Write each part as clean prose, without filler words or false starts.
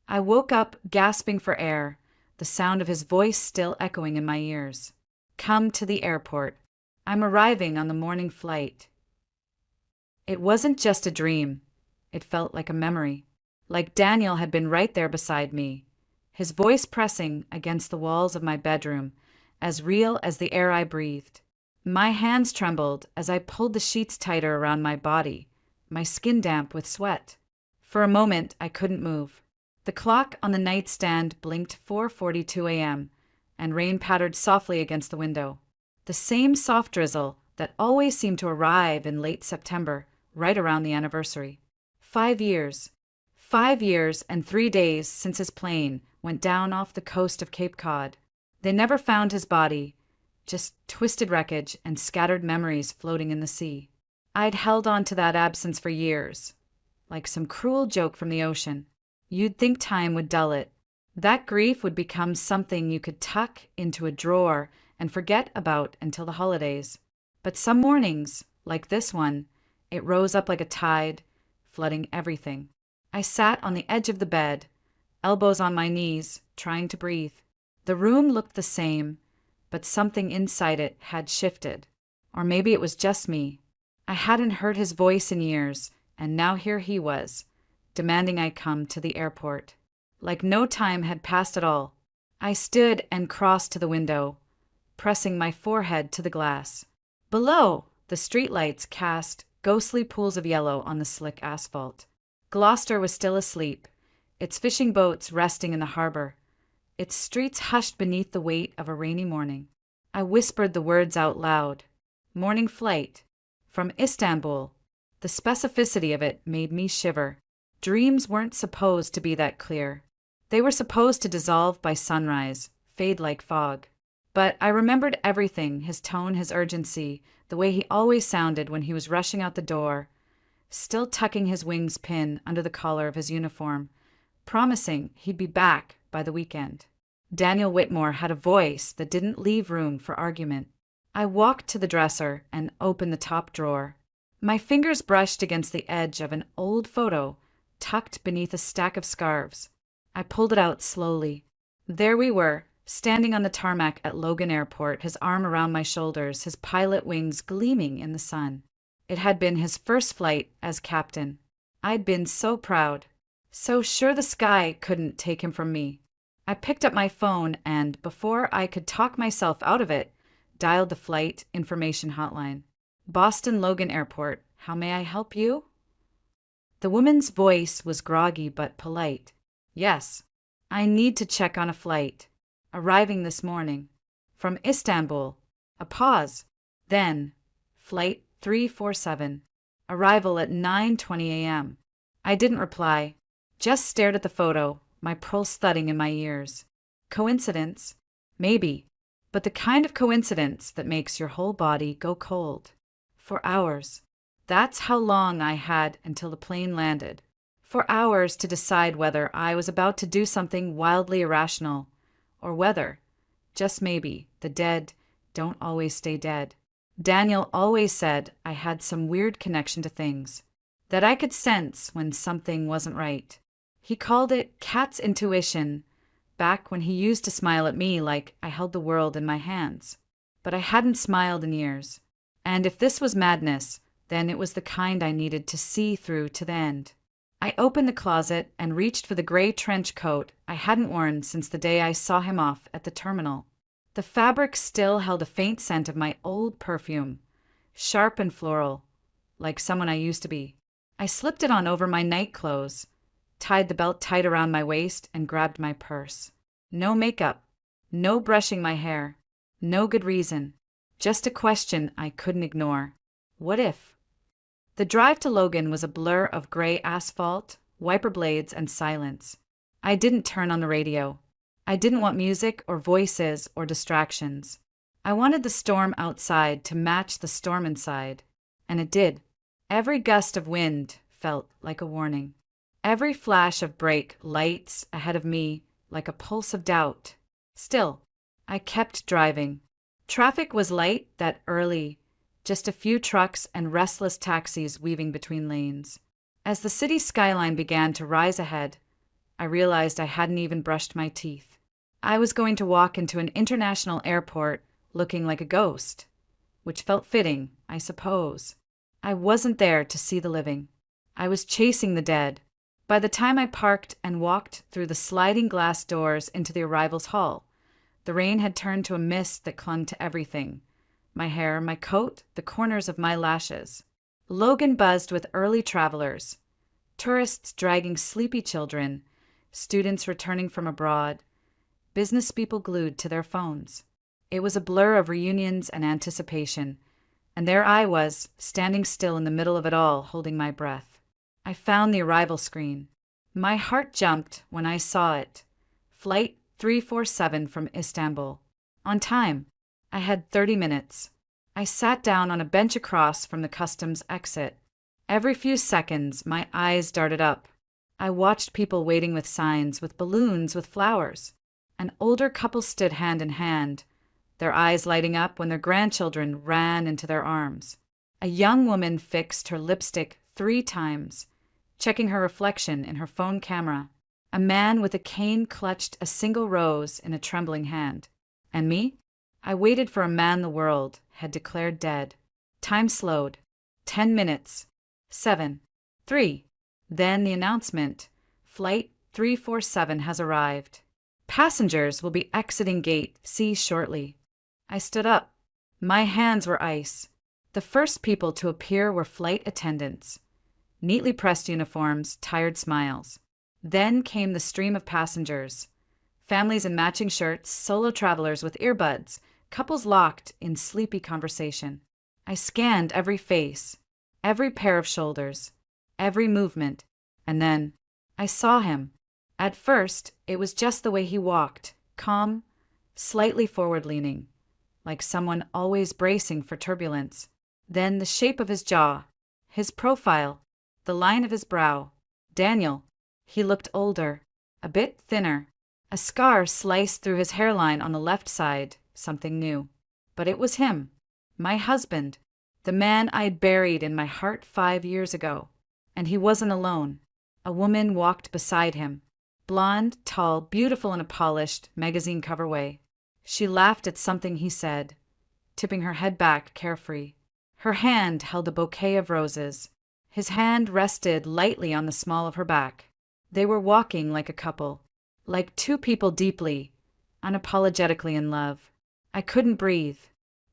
I woke up gasping for air, the sound of his voice still echoing in my ears. Come to the airport. I'm arriving on the morning flight. It wasn't just a dream. It felt like a memory. Like Daniel had been right there beside me, his voice pressing against the walls of my bedroom, as real as the air I breathed. My hands trembled as I pulled the sheets tighter around my body, my skin damp with sweat. For a moment, I couldn't move. The clock on the nightstand blinked 4:42 a.m., and rain pattered softly against the window. The same soft drizzle that always seemed to arrive in late September, right around the anniversary. 5 years. 5 years and 3 days since his plane went down off the coast of Cape Cod. They never found his body, just twisted wreckage and scattered memories floating in the sea. I'd held on to that absence for years, like some cruel joke from the ocean. You'd think time would dull it. That grief would become something you could tuck into a drawer and forget about until the holidays. But some mornings, like this one, it rose up like a tide, flooding everything. I sat on the edge of the bed, elbows on my knees, trying to breathe. The room looked the same, but something inside it had shifted. Or maybe it was just me. I hadn't heard his voice in years, and now here he was, demanding I come to the airport. Like no time had passed at all. I stood and crossed to the window, pressing my forehead to the glass. Below, the streetlights cast ghostly pools of yellow on the slick asphalt. Gloucester was still asleep, its fishing boats resting in the harbor, its streets hushed beneath the weight of a rainy morning. I whispered the words out loud. Morning flight. From Istanbul. The specificity of it made me shiver. Dreams weren't supposed to be that clear. They were supposed to dissolve by sunrise, fade like fog. But I remembered everything, his tone, his urgency, the way he always sounded when he was rushing out the door, still tucking his wings pin under the collar of his uniform, promising he'd be back by the weekend. Daniel Whitmore had a voice that didn't leave room for argument. I walked to the dresser and opened the top drawer. My fingers brushed against the edge of an old photo tucked beneath a stack of scarves. I pulled it out slowly. There we were, standing on the tarmac at Logan Airport, his arm around my shoulders, his pilot wings gleaming in the sun. It had been his first flight as captain. I'd been so proud, so sure the sky couldn't take him from me. I picked up my phone and, before I could talk myself out of it, dialed the flight information hotline. Boston Logan Airport, how may I help you? The woman's voice was groggy but polite. Yes, I need to check on a flight. Arriving this morning. From Istanbul. A pause. Then, flight 347. Arrival at 9:20 a.m. I didn't reply, just stared at the photo, my pulse thudding in my ears. Coincidence? Maybe, but the kind of coincidence that makes your whole body go cold. For hours. That's how long I had until the plane landed. For hours to decide whether I was about to do something wildly irrational, or whether, just maybe, the dead don't always stay dead. Daniel always said I had some weird connection to things, that I could sense when something wasn't right. He called it cat's intuition, back when he used to smile at me like I held the world in my hands. But I hadn't smiled in years. And if this was madness, then it was the kind I needed to see through to the end. I opened the closet and reached for the gray trench coat I hadn't worn since the day I saw him off at the terminal. The fabric still held a faint scent of my old perfume, sharp and floral, like someone I used to be. I slipped it on over my night clothes, tied the belt tight around my waist, and grabbed my purse. No makeup, no brushing my hair, no good reason, just a question I couldn't ignore. What if? The drive to Logan was a blur of gray asphalt, wiper blades, and silence. I didn't turn on the radio. I didn't want music or voices or distractions. I wanted the storm outside to match the storm inside, and it did. Every gust of wind felt like a warning. Every flash of brake lights ahead of me like a pulse of doubt. Still, I kept driving. Traffic was light that early, just a few trucks and restless taxis weaving between lanes. As the city skyline began to rise ahead, I realized I hadn't even brushed my teeth. I was going to walk into an international airport looking like a ghost, which felt fitting, I suppose. I wasn't there to see the living. I was chasing the dead. By the time I parked and walked through the sliding glass doors into the arrivals hall, the rain had turned to a mist that clung to everything. My hair, my coat, the corners of my lashes. Logan buzzed with early travelers, tourists dragging sleepy children, students returning from abroad, business people glued to their phones. It was a blur of reunions and anticipation, and there I was, standing still in the middle of it all, holding my breath. I found the arrival screen. My heart jumped when I saw it. Flight 347 from Istanbul. On time. I had 30 minutes. I sat down on a bench across from the customs exit. Every few seconds, my eyes darted up. I watched people waiting with signs, with balloons, with flowers. An older couple stood hand in hand, their eyes lighting up when their grandchildren ran into their arms. A young woman fixed her lipstick 3 times, checking her reflection in her phone camera. A man with a cane clutched a single rose in a trembling hand. And me? I waited for a man the world had declared dead. Time slowed. 10 minutes. 7. 3. Then the announcement. Flight 347 has arrived. Passengers will be exiting gate C shortly. I stood up. My hands were ice. The first people to appear were flight attendants. Neatly pressed uniforms, tired smiles. Then came the stream of passengers. Families in matching shirts, solo travelers with earbuds, couples locked in sleepy conversation. I scanned every face, every pair of shoulders, every movement, and then I saw him. At first, it was just the way he walked, calm, slightly forward-leaning, like someone always bracing for turbulence. Then the shape of his jaw, his profile, the line of his brow. Daniel. He looked older, a bit thinner. A scar sliced through his hairline on the left side, something new. But it was him, my husband, the man I'd buried in my heart 5 years ago. And he wasn't alone. A woman walked beside him. Blonde, tall, beautiful in a polished, magazine cover way. She laughed at something he said, tipping her head back carefree. Her hand held a bouquet of roses. His hand rested lightly on the small of her back. They were walking like a couple, like 2 people deeply, unapologetically in love. I couldn't breathe.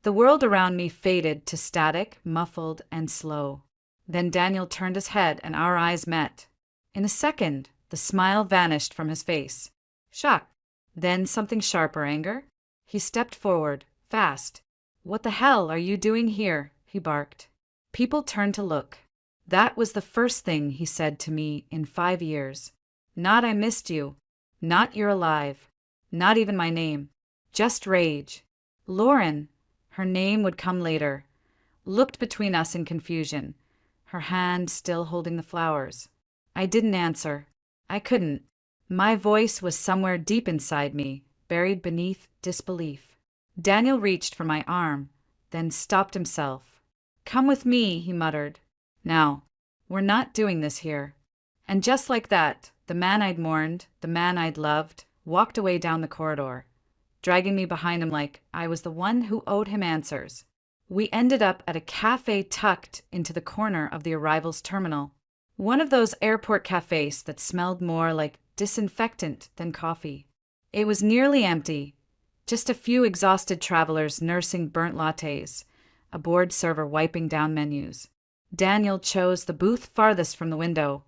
The world around me faded to static, muffled, and slow. Then Daniel turned his head and our eyes met. In a second, the smile vanished from his face. Shock. Then something sharper, anger. He stepped forward, fast. "What the hell are you doing here?" he barked. People turned to look. That was the first thing he said to me in 5 years. Not "I missed you," not "you're alive," not even my name. Just rage. Lauren, her name would come later, looked between us in confusion, her hand still holding the flowers. I didn't answer. I couldn't. My voice was somewhere deep inside me, buried beneath disbelief. Daniel reached for my arm, then stopped himself. "Come with me," he muttered. "Now, we're not doing this here." And just like that, the man I'd mourned, the man I'd loved, walked away down the corridor, dragging me behind him like I was the one who owed him answers. We ended up at a cafe tucked into the corner of the arrivals terminal. One of those airport cafes that smelled more like disinfectant than coffee. It was nearly empty, just a few exhausted travelers nursing burnt lattes, a bored server wiping down menus. Daniel chose the booth farthest from the window,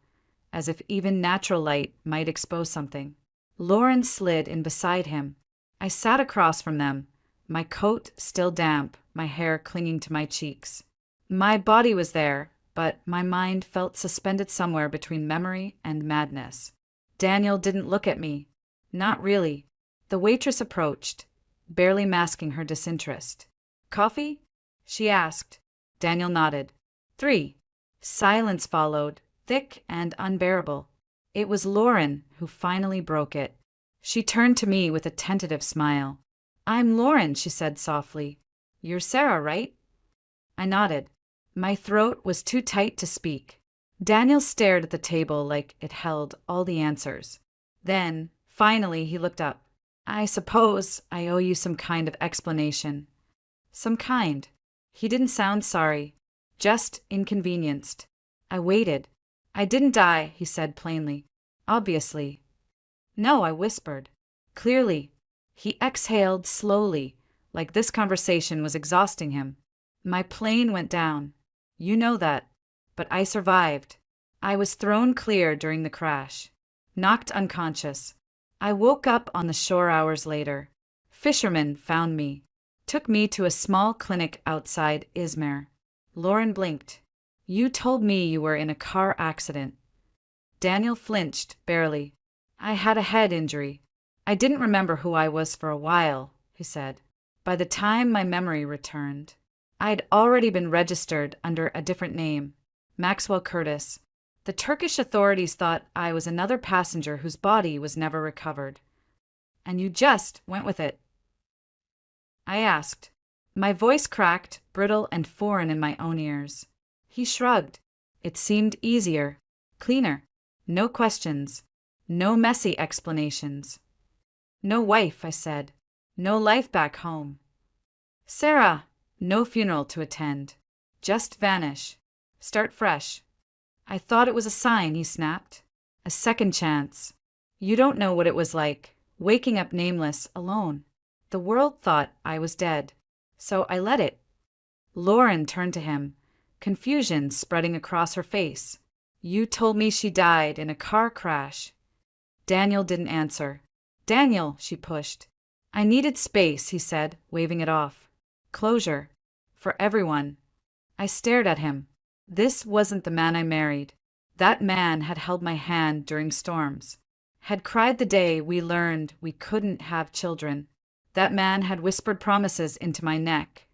as if even natural light might expose something. Lauren slid in beside him. I sat across from them, my coat still damp, my hair clinging to my cheeks. My body was there, but my mind felt suspended somewhere between memory and madness. Daniel didn't look at me. Not really. The waitress approached, barely masking her disinterest. "Coffee?" she asked. Daniel nodded. 3. Silence followed, thick and unbearable. It was Lauren who finally broke it. She turned to me with a tentative smile. "I'm Lauren," she said softly. "You're Sarah, right?" I nodded. My throat was too tight to speak. Daniel stared at the table like it held all the answers. Then, finally, he looked up. I suppose I owe you some kind of explanation. Some kind. He didn't sound sorry, just inconvenienced. I waited. I didn't die, he said plainly. Obviously. No, I whispered. Clearly. He exhaled slowly, like this conversation was exhausting him. My plane went down. You know that. But I survived. I was thrown clear during the crash. Knocked unconscious. I woke up on the shore hours later. Fishermen found me. Took me to a small clinic outside Izmir. Lauren blinked. You told me you were in a car accident. Daniel flinched, barely. I had a head injury. I didn't remember who I was for a while, he said. By the time my memory returned, I'd already been registered under a different name, Maxwell Curtis. The Turkish authorities thought I was another passenger whose body was never recovered. And you just went with it? I asked. My voice cracked, brittle and foreign in my own ears. He shrugged. It seemed easier, cleaner. No questions. No messy explanations. No wife, I said. No life back home. Sarah, no funeral to attend. Just vanish. Start fresh. I thought it was a sign, he snapped. A second chance. You don't know what it was like, waking up nameless, alone. The world thought I was dead. So I let it. Lauren turned to him, confusion spreading across her face. You told me she died in a car crash. Daniel didn't answer. Daniel, she pushed. I needed space, he said, waving it off. Closure. For everyone. I stared at him. This wasn't the man I married. That man had held my hand during storms. Had cried the day we learned we couldn't have children. That man had whispered promises into my neck,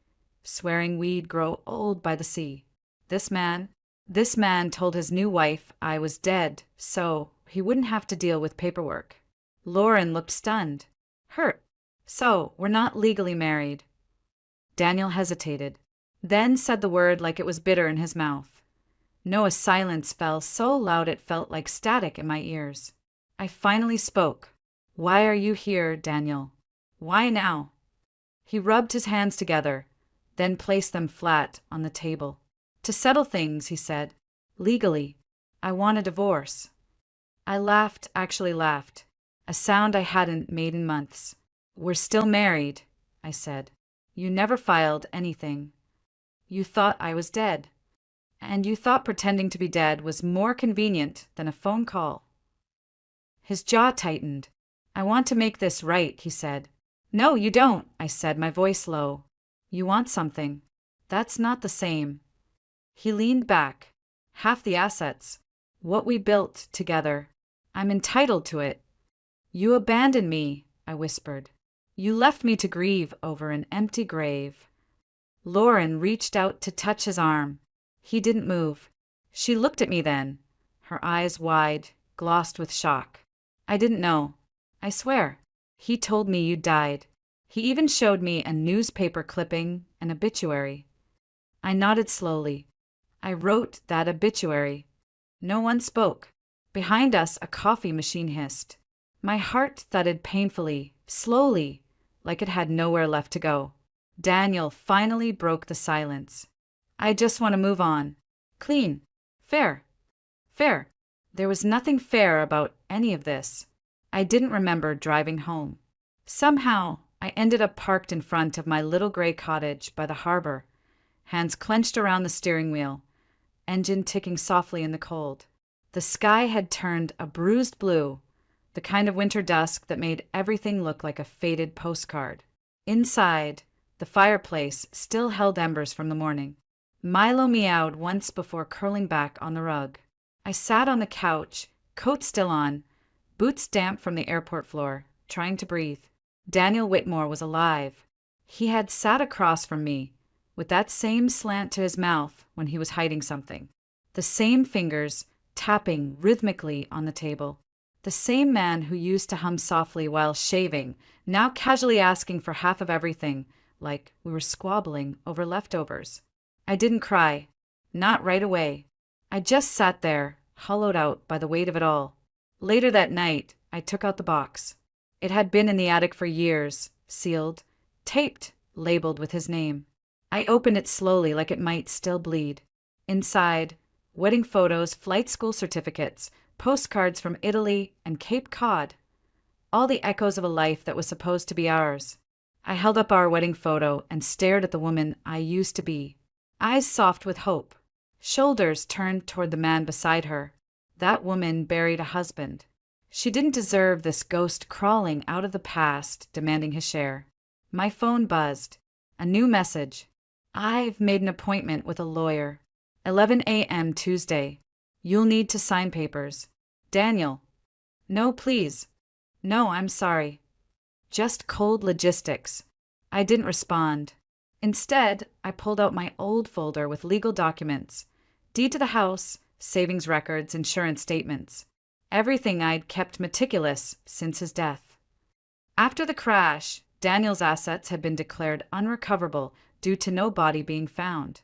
swearing we'd grow old by the sea. This man told his new wife I was dead, so he wouldn't have to deal with paperwork. Lauren looked stunned, hurt. So, we're not legally married. Daniel hesitated, then said the word like it was bitter in his mouth. Noah's silence fell so loud it felt like static in my ears. I finally spoke. Why are you here, Daniel? Why now? He rubbed his hands together, then placed them flat on the table. To settle things, he said. Legally. I want a divorce. I laughed, actually laughed, a sound I hadn't made in months. We're still married, I said. You never filed anything. You thought I was dead. And you thought pretending to be dead was more convenient than a phone call. His jaw tightened. I want to make this right, he said. No, you don't, I said, my voice low. You want something. That's not the same. He leaned back. Half the assets. What we built together. I'm entitled to it. You abandoned me, I whispered. You left me to grieve over an empty grave. Lauren reached out to touch his arm. He didn't move. She looked at me then, her eyes wide, glossed with shock. I didn't know. I swear. He told me you died. He even showed me a newspaper clipping, an obituary. I nodded slowly. I wrote that obituary. No one spoke. Behind us, a coffee machine hissed. My heart thudded painfully, slowly, like it had nowhere left to go. Daniel finally broke the silence. I just want to move on. Clean. Fair. Fair. There was nothing fair about any of this. I didn't remember driving home. Somehow, I ended up parked in front of my little gray cottage by the harbor, hands clenched around the steering wheel, engine ticking softly in the cold. The sky had turned a bruised blue, the kind of winter dusk that made everything look like a faded postcard. Inside, the fireplace still held embers from the morning. Milo meowed once before curling back on the rug. I sat on the couch, coat still on, boots damp from the airport floor, trying to breathe. Daniel Whitmore was alive. He had sat across from me, with that same slant to his mouth when he was hiding something. The same fingers tapping rhythmically on the table. The same man who used to hum softly while shaving, now casually asking for half of everything, like we were squabbling over leftovers. I didn't cry. Not right away. I just sat there, hollowed out by the weight of it all. Later that night, I took out the box. It had been in the attic for years, sealed, taped, labeled with his name. I opened it slowly like it might still bleed. Inside, wedding photos, flight school certificates, postcards from Italy and Cape Cod. All the echoes of a life that was supposed to be ours. I held up our wedding photo and stared at the woman I used to be, eyes soft with hope, shoulders turned toward the man beside her. That woman buried a husband. She didn't deserve this ghost crawling out of the past, demanding his share. My phone buzzed. A new message. I've made an appointment with a lawyer. 11 a.m. Tuesday. You'll need to sign papers. Daniel. No, please. No, I'm sorry. Just cold logistics. I didn't respond. Instead, I pulled out my old folder with legal documents, deed to the house, savings records, insurance statements. Everything I'd kept meticulous since his death. After the crash, Daniel's assets had been declared unrecoverable due to no body being found.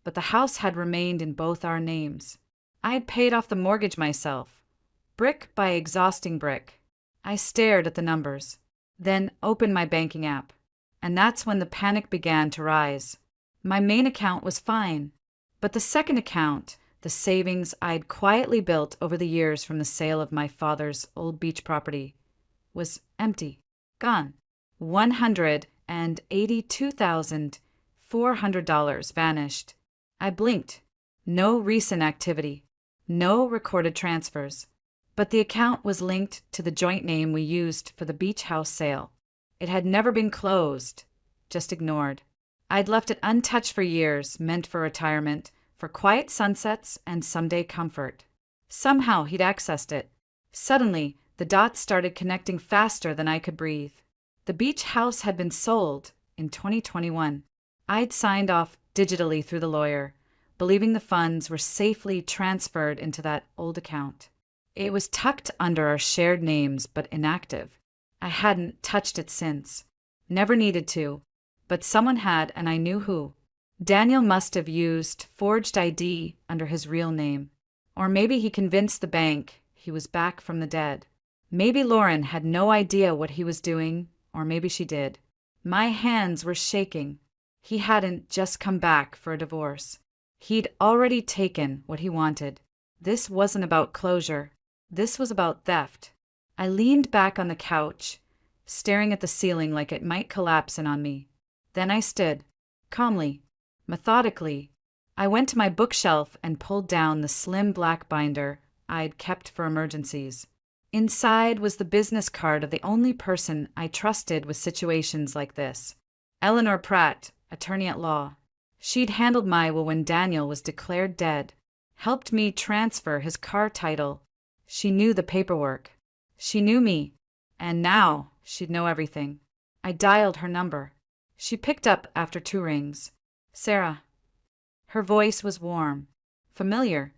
But the house had remained in both our names. I had paid off the mortgage myself, brick by exhausting brick. I stared at the numbers, then opened my banking app. And that's when the panic began to rise. My main account was fine, but the second account, the savings I'd quietly built over the years from the sale of my father's old beach property, was empty, gone. $182,400 vanished. I blinked. No recent activity. No recorded transfers. But the account was linked to the joint name we used for the beach house sale. It had never been closed, just ignored. I'd left it untouched for years, meant for retirement, for quiet sunsets and someday comfort. Somehow he'd accessed it. Suddenly, the dots started connecting faster than I could breathe. The beach house had been sold in 2021. I'd signed off digitally through the lawyer, believing the funds were safely transferred into that old account. It was tucked under our shared names, but inactive. I hadn't touched it since. Never needed to. But someone had, and I knew who. Daniel must have used forged ID under his real name. Or maybe he convinced the bank he was back from the dead. Maybe Lauren had no idea what he was doing, or maybe she did. My hands were shaking. He hadn't just come back for a divorce. He'd already taken what he wanted. This wasn't about closure. This was about theft. I leaned back on the couch, staring at the ceiling like it might collapse in on me. Then I stood, calmly, methodically. I went to my bookshelf and pulled down the slim black binder I'd kept for emergencies. Inside was the business card of the only person I trusted with situations like this. Eleanor Pratt, attorney at law. She'd handled my will when Daniel was declared dead, helped me transfer his car title. She knew the paperwork. She knew me, and now she'd know everything. I dialed her number. She picked up after 2 rings. Sarah. Her voice was warm, familiar.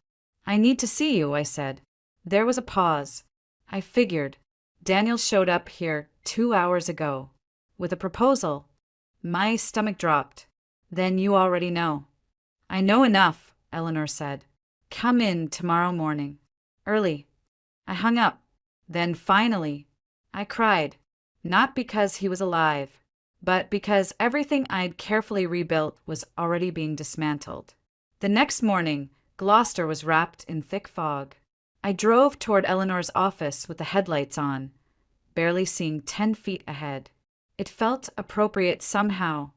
I need to see you, I said. There was a pause. I figured. Daniel showed up here 2 hours ago, with a proposal. My stomach dropped. Then you already know. I know enough, Eleanor said. Come in tomorrow morning. Early. I hung up. Then finally, I cried. Not because he was alive, but because everything I'd carefully rebuilt was already being dismantled. The next morning, Gloucester was wrapped in thick fog. I drove toward Eleanor's office with the headlights on, barely seeing 10 feet ahead. It felt appropriate somehow,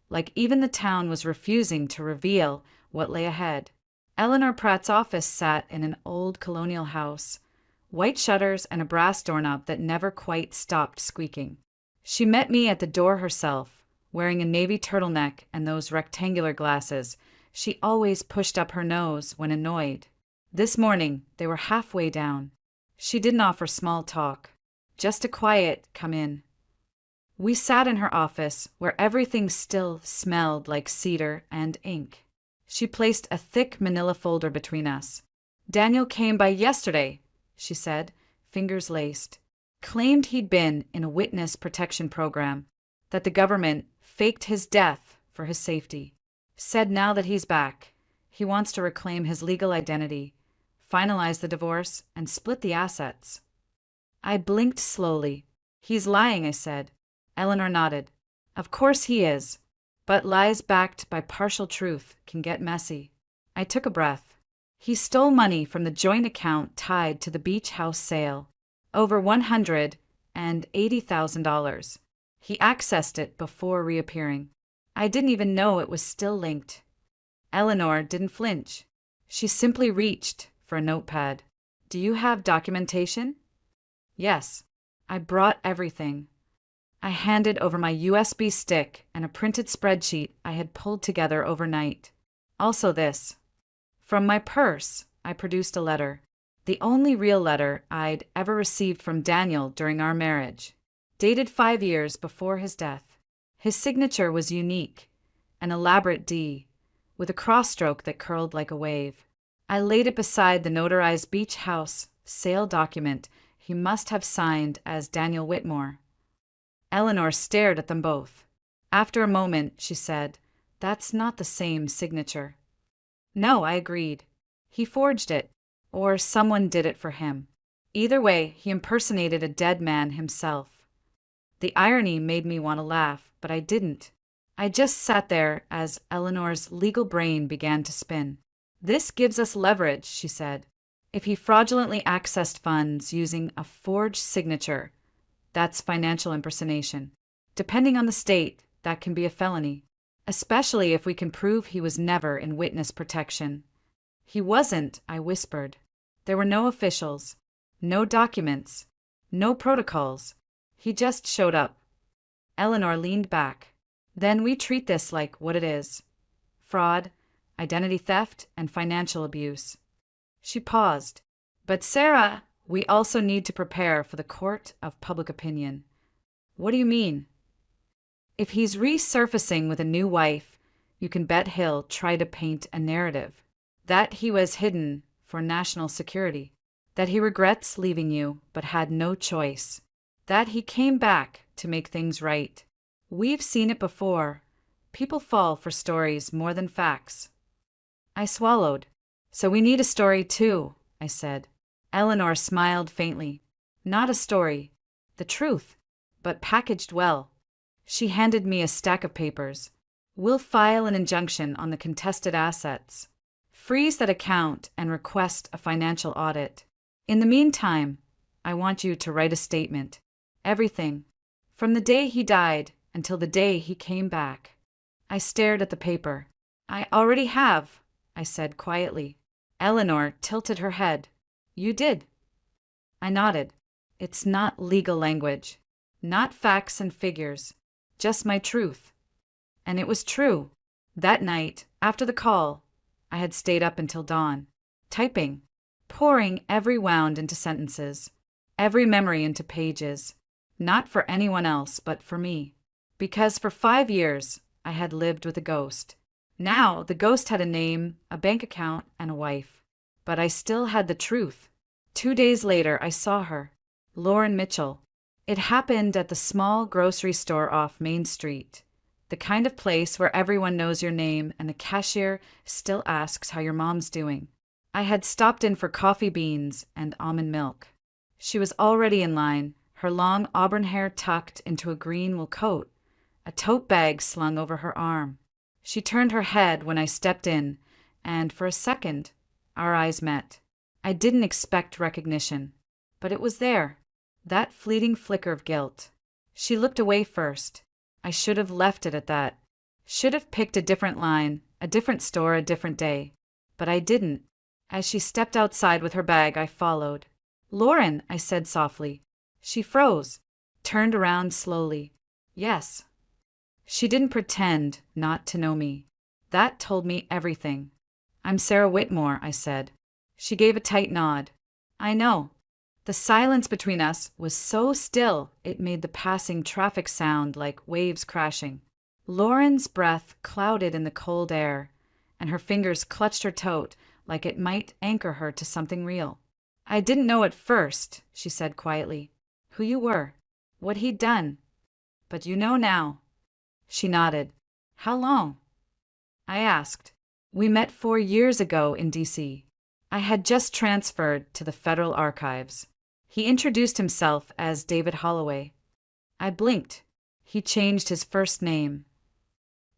like even the town was refusing to reveal what lay ahead. Eleanor Pratt's office sat in an old colonial house, white shutters and a brass doorknob that never quite stopped squeaking. She met me at the door herself, wearing a navy turtleneck and those rectangular glasses she always pushed up her nose when annoyed. This morning, they were halfway down. She didn't offer small talk, just a quiet come in. We sat in her office, where everything still smelled like cedar and ink. She placed a thick manila folder between us. Daniel came by yesterday, she said, fingers laced. Claimed he'd been in a witness protection program, that the government faked his death for his safety. Said now that he's back, he wants to reclaim his legal identity, finalize the divorce, and split the assets. I blinked slowly. He's lying, I said. Eleanor nodded. Of course he is. But lies backed by partial truth can get messy. I took a breath. He stole money from the joint account tied to the beach house sale. Over $180,000. He accessed it before reappearing. I didn't even know it was still linked. Eleanor didn't flinch. She simply reached for a notepad. Do you have documentation? Yes. I brought everything. I handed over my USB stick and a printed spreadsheet I had pulled together overnight. Also this. From my purse, I produced a letter. The only real letter I'd ever received from Daniel during our marriage. Dated 5 years before his death. His signature was unique, an elaborate D, with a cross-stroke that curled like a wave. I laid it beside the notarized beach house sale document he must have signed as Daniel Whitmore. Eleanor stared at them both. After a moment, she said, "That's not the same signature." No, I agreed. He forged it, or someone did it for him. Either way, he impersonated a dead man himself. The irony made me want to laugh, but I didn't. I just sat there as Eleanor's legal brain began to spin. This gives us leverage, she said. If he fraudulently accessed funds using a forged signature, that's financial impersonation. Depending on the state, that can be a felony, especially if we can prove he was never in witness protection. He wasn't, I whispered. There were no officials, no documents, no protocols. He just showed up. Eleanor leaned back. Then we treat this like what it is. Fraud, identity theft, and financial abuse. She paused. But Sarah, we also need to prepare for the court of public opinion. What do you mean? If he's resurfacing with a new wife, you can bet he'll try to paint a narrative. That he was hidden for national security. That he regrets leaving you but had no choice. That he came back to make things right. We've seen it before. People fall for stories more than facts. I swallowed. So we need a story too, I said. Eleanor smiled faintly. Not a story. The truth, but packaged well. She handed me a stack of papers. We'll file an injunction on the contested assets. Freeze that account and request a financial audit. In the meantime, I want you to write a statement. Everything. From the day he died until the day he came back. I stared at the paper. I already have, I said quietly. Eleanor tilted her head. You did. I nodded. It's not legal language. Not facts and figures. Just my truth. And it was true. That night, after the call, I had stayed up until dawn, typing, pouring every wound into sentences, every memory into pages, not for anyone else but for me. Because for 5 years, I had lived with a ghost. Now, the ghost had a name, a bank account, and a wife. But I still had the truth. 2 days later, I saw her, Lauren Mitchell. It happened at the small grocery store off Main Street, the kind of place where everyone knows your name and the cashier still asks how your mom's doing. I had stopped in for coffee beans and almond milk. She was already in line, her long auburn hair tucked into a green wool coat, a tote bag slung over her arm. She turned her head when I stepped in, and for a second, our eyes met. I didn't expect recognition, but it was there, that fleeting flicker of guilt. She looked away first. I should have left it at that. Should have picked a different line, a different store, a different day. But I didn't. As she stepped outside with her bag, I followed. "Lauren," I said softly. She froze, turned around slowly. "Yes." She didn't pretend not to know me. That told me everything. "I'm Sarah Whitmore," I said. She gave a tight nod. "I know." The silence between us was so still it made the passing traffic sound like waves crashing. Lauren's breath clouded in the cold air, and her fingers clutched her tote like it might anchor her to something real. "I didn't know at first," she said quietly, "who you were, what he'd done. But you know now." She nodded. "How long?" I asked. "We met 4 years ago in D.C. I had just transferred to the Federal Archives. He introduced himself as David Holloway. I blinked. He changed his first name.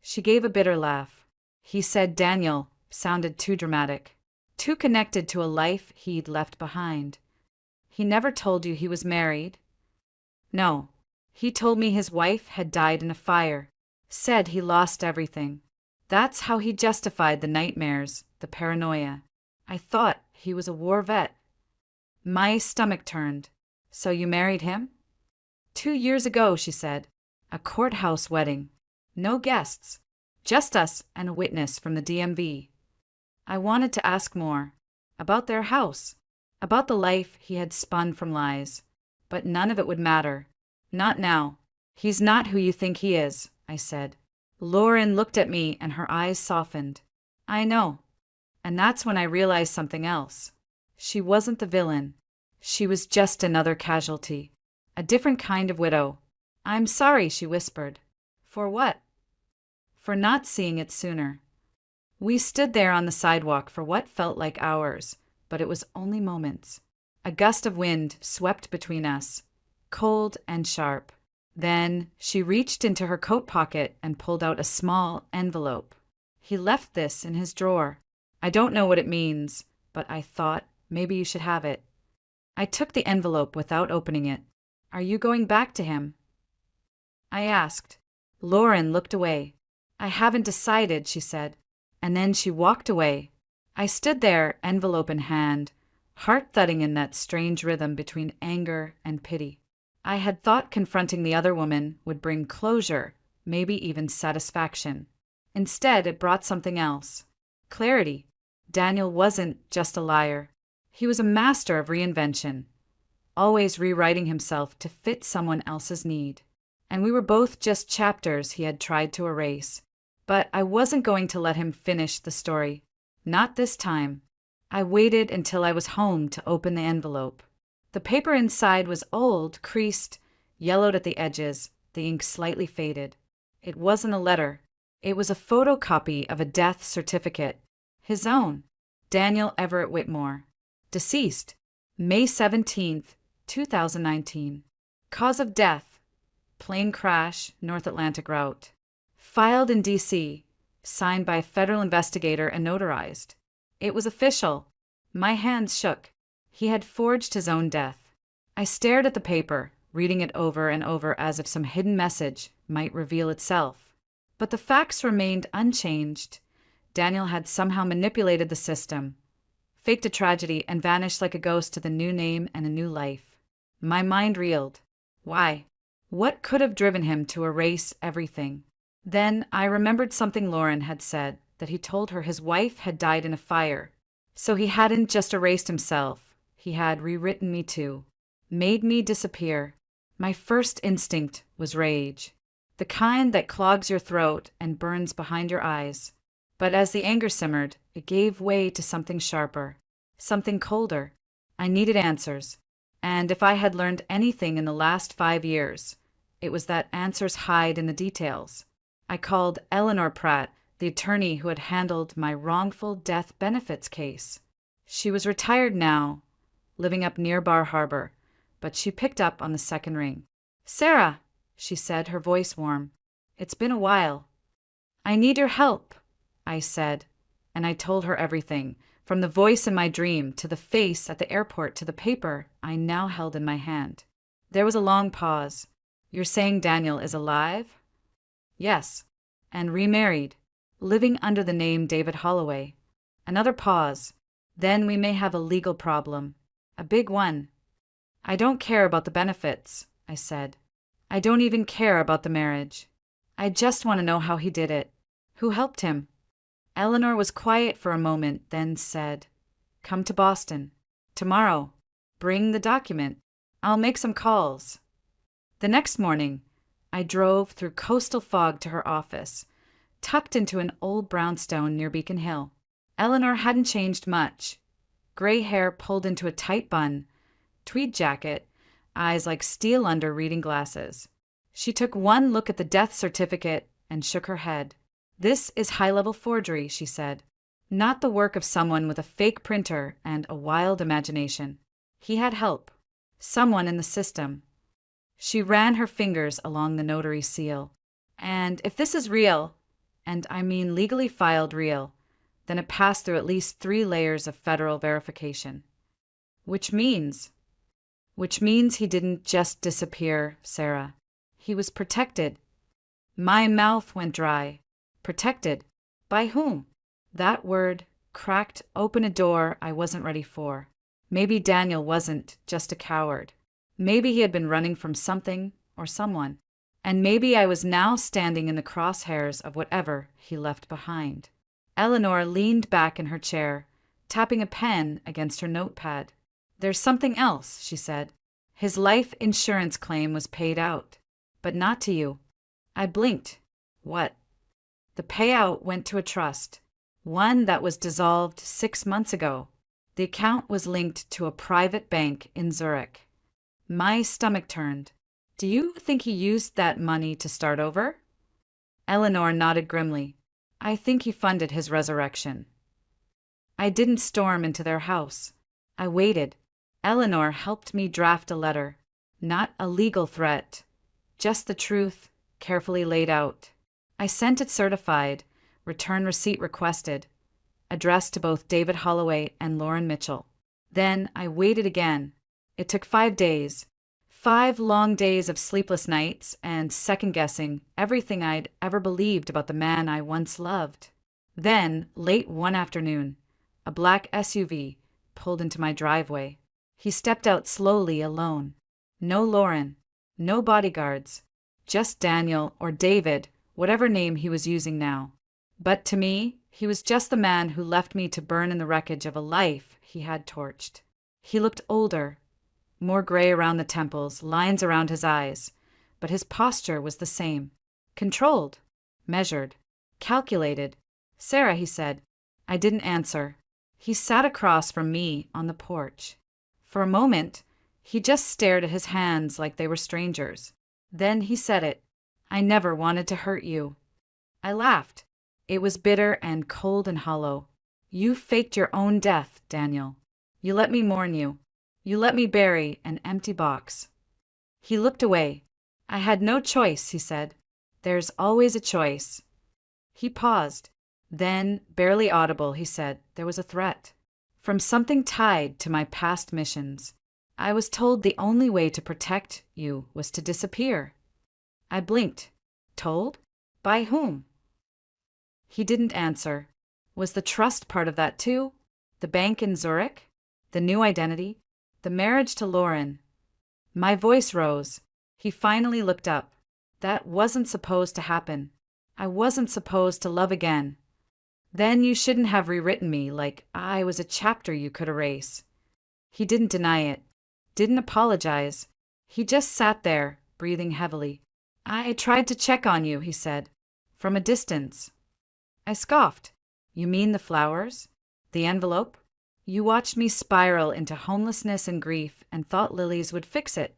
She gave a bitter laugh. He said Daniel sounded too dramatic, too connected to a life he'd left behind. He never told you he was married? No. He told me his wife had died in a fire. Said he lost everything. That's how he justified the nightmares, the paranoia. I thought he was a war vet. My stomach turned. So you married him? 2 years ago, she said. A courthouse wedding. No guests. Just us and a witness from the DMV. I wanted to ask more. About their house. About the life he had spun from lies. But none of it would matter. Not now. He's not who you think he is, I said. Lauren looked at me and her eyes softened. I know. And that's when I realized something else. She wasn't the villain. She was just another casualty. A different kind of widow. I'm sorry, she whispered. For what? For not seeing it sooner. We stood there on the sidewalk for what felt like hours, but it was only moments. A gust of wind swept between us, cold and sharp. Then she reached into her coat pocket and pulled out a small envelope. He left this in his drawer. I don't know what it means, but I thought maybe you should have it. I took the envelope without opening it. Are you going back to him? I asked. Lauren looked away. I haven't decided, she said. And then she walked away. I stood there, envelope in hand, heart thudding in that strange rhythm between anger and pity. I had thought confronting the other woman would bring closure, maybe even satisfaction. Instead, it brought something else. Clarity. Daniel wasn't just a liar. He was a master of reinvention, always rewriting himself to fit someone else's need. And we were both just chapters he had tried to erase. But I wasn't going to let him finish the story. Not this time. I waited until I was home to open the envelope. The paper inside was old, creased, yellowed at the edges, the ink slightly faded. It wasn't a letter. It was a photocopy of a death certificate. His own. Daniel Everett Whitmore. Deceased. May 17th, 2019. Cause of death. Plane crash, North Atlantic route. Filed in D.C., signed by a federal investigator and notarized. It was official. My hands shook. He had forged his own death. I stared at the paper, reading it over and over as if some hidden message might reveal itself. But the facts remained unchanged. Daniel had somehow manipulated the system, faked a tragedy, and vanished like a ghost to the new name and a new life. My mind reeled. Why? What could have driven him to erase everything? Then I remembered something Lauren had said, that he told her his wife had died in a fire. So he hadn't just erased himself. He had rewritten me too. Made me disappear. My first instinct was rage. The kind that clogs your throat and burns behind your eyes. But as the anger simmered, it gave way to something sharper. Something colder. I needed answers. And if I had learned anything in the last 5 years, it was that answers hide in the details. I called Eleanor Pratt, the attorney who had handled my wrongful death benefits case. She was retired now, living up near Bar Harbor, but she picked up on the second ring. Sarah, she said, her voice warm. It's been a while. I need your help, I said, and I told her everything, from the voice in my dream to the face at the airport to the paper I now held in my hand. There was a long pause. You're saying Daniel is alive? Yes, and remarried, living under the name David Holloway. Another pause. Then we may have a legal problem. A big one. I don't care about the benefits, I said. I don't even care about the marriage. I just want to know how he did it. Who helped him? Eleanor was quiet for a moment, then said, Come to Boston. Tomorrow. Bring the document. I'll make some calls. The next morning, I drove through coastal fog to her office, tucked into an old brownstone near Beacon Hill. Eleanor hadn't changed much. Gray hair pulled into a tight bun, tweed jacket, eyes like steel under reading glasses. She took one look at the death certificate and shook her head. This is high-level forgery, she said. Not the work of someone with a fake printer and a wild imagination. He had help. Someone in the system. She ran her fingers along the notary seal. And if this is real, and I mean legally filed real, then it passed through at least 3 layers of federal verification. Which means he didn't just disappear, Sarah. He was protected. My mouth went dry. Protected? By whom? That word cracked open a door I wasn't ready for. Maybe Daniel wasn't just a coward. Maybe he had been running from something or someone. And maybe I was now standing in the crosshairs of whatever he left behind. Eleanor leaned back in her chair, tapping a pen against her notepad. There's something else, she said. His life insurance claim was paid out, but not to you. I blinked. What? The payout went to a trust, one that was dissolved 6 months ago. The account was linked to a private bank in Zurich. My stomach turned. Do you think he used that money to start over? Eleanor nodded grimly. I think he funded his resurrection. I didn't storm into their house. I waited. Eleanor helped me draft a letter. Not a legal threat, just the truth, carefully laid out. I sent it certified, return receipt requested, addressed to both David Holloway and Lauren Mitchell. Then I waited again. It took 5 days. 5 long days of sleepless nights and second-guessing everything I'd ever believed about the man I once loved. Then, late one afternoon, a black SUV pulled into my driveway. He stepped out slowly alone. No Lauren, no bodyguards, just Daniel or David, whatever name he was using now. But to me, he was just the man who left me to burn in the wreckage of a life he had torched. He looked older, more gray around the temples, lines around his eyes, but his posture was the same. Controlled, measured, calculated. Sarah, he said. I didn't answer. He sat across from me on the porch. For a moment, he just stared at his hands like they were strangers. Then he said it. I never wanted to hurt you. I laughed. It was bitter and cold and hollow. You faked your own death, Daniel. You let me mourn you. You let me bury an empty box. He looked away. I had no choice, he said. There's always a choice. He paused. Then, barely audible, he said, there was a threat. From something tied to my past missions. I was told the only way to protect you was to disappear. I blinked. Told? By whom? He didn't answer. Was the trust part of that too? The bank in Zurich? The new identity? The marriage to Lauren? My voice rose. He finally looked up. That wasn't supposed to happen. I wasn't supposed to love again. Then you shouldn't have rewritten me like I was a chapter you could erase. He didn't deny it. Didn't apologize. He just sat there, breathing heavily. I tried to check on you, he said. From a distance. I scoffed. You mean the flowers? The envelope? You watched me spiral into homelessness and grief and thought lilies would fix it.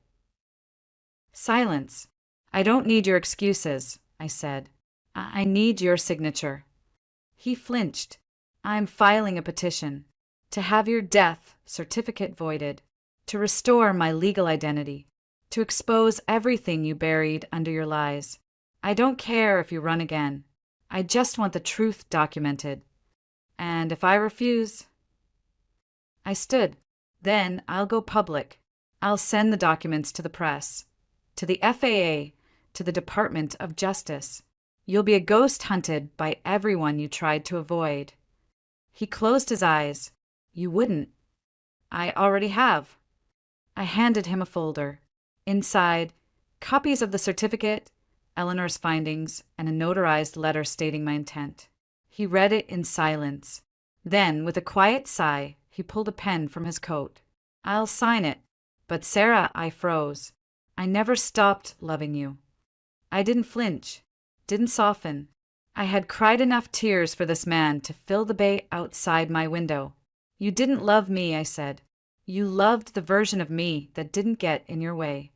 Silence. I don't need your excuses, I said. I need your signature. He flinched. I'm filing a petition. To have your death certificate voided. To restore my legal identity. To expose everything you buried under your lies. I don't care if you run again. I just want the truth documented. And if I refuse... I stood. Then I'll go public. I'll send the documents to the press, to the FAA, to the Department of Justice. You'll be a ghost hunted by everyone you tried to avoid. He closed his eyes. You wouldn't. I already have. I handed him a folder. Inside, copies of the certificate, Eleanor's findings, and a notarized letter stating my intent. He read it in silence. Then, with a quiet sigh, he pulled a pen from his coat. I'll sign it. But Sarah, I froze. I never stopped loving you. I didn't flinch, didn't soften. I had cried enough tears for this man to fill the bay outside my window. You didn't love me, I said. You loved the version of me that didn't get in your way.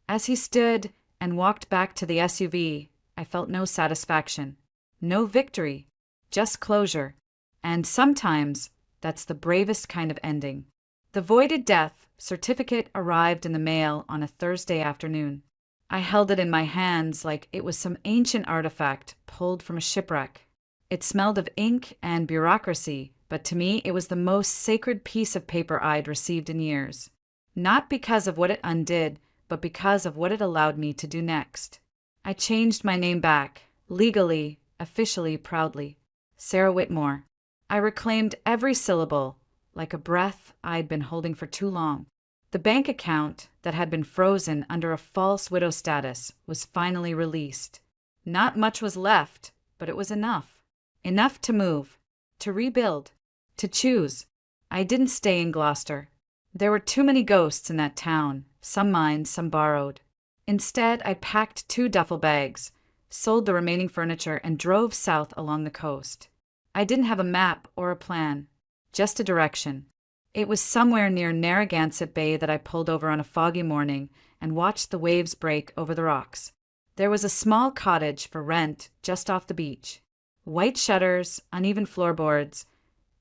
As he stood and walked back to the SUV, I felt no satisfaction, no victory, just closure. And sometimes that's the bravest kind of ending. The voided death certificate arrived in the mail on a Thursday afternoon. I held it in my hands like it was some ancient artifact pulled from a shipwreck. It smelled of ink and bureaucracy, but to me it was the most sacred piece of paper I'd received in years. Not because of what it undid, but because of what it allowed me to do next. I changed my name back, legally, officially, proudly. Sarah Whitmore. I reclaimed every syllable, like a breath I'd been holding for too long. The bank account that had been frozen under a false widow status was finally released. Not much was left, but it was enough. Enough to move, to rebuild, to choose. I didn't stay in Gloucester. There were too many ghosts in that town, some mine, some borrowed. Instead, I packed 2 duffel bags, sold the remaining furniture, and drove south along the coast. I didn't have a map or a plan, just a direction. It was somewhere near Narragansett Bay that I pulled over on a foggy morning and watched the waves break over the rocks. There was a small cottage for rent just off the beach. White shutters, uneven floorboards,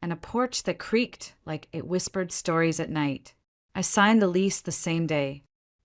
and a porch that creaked like it whispered stories at night. I signed the lease the same day,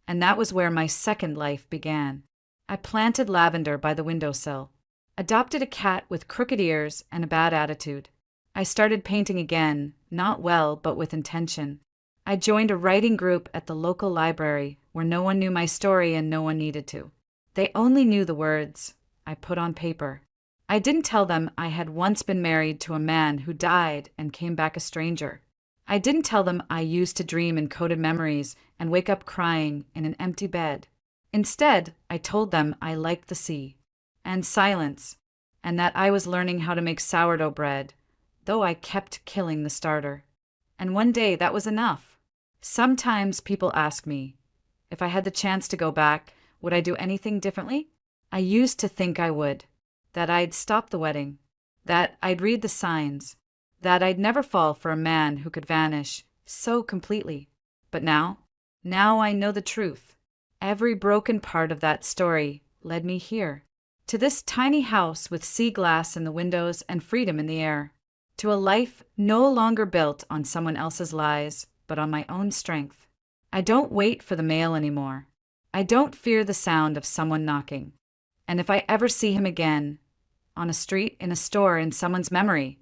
and that was where my second life began. I planted lavender by the windowsill, adopted a cat with crooked ears and a bad attitude. I started painting again, not well, but with intention. I joined a writing group at the local library where no one knew my story and no one needed to. They only knew the words I put on paper. I didn't tell them I had once been married to a man who died and came back a stranger. I didn't tell them I used to dream in coded memories and wake up crying in an empty bed. Instead, I told them I liked the sea and silence, and that I was learning how to make sourdough bread, though I kept killing the starter. And one day that was enough. Sometimes people ask me, if I had the chance to go back, would I do anything differently? I used to think I would, that I'd stop the wedding, that I'd read the signs, that I'd never fall for a man who could vanish so completely. But now I know the truth. Every broken part of that story led me here, to this tiny house with sea glass in the windows and freedom in the air, to a life no longer built on someone else's lies, but on my own strength. I don't wait for the mail anymore. I don't fear the sound of someone knocking. And if I ever see him again, on a street, in a store, in someone's memory,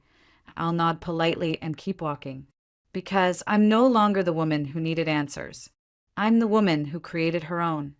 I'll nod politely and keep walking. Because I'm no longer the woman who needed answers. I'm the woman who created her own.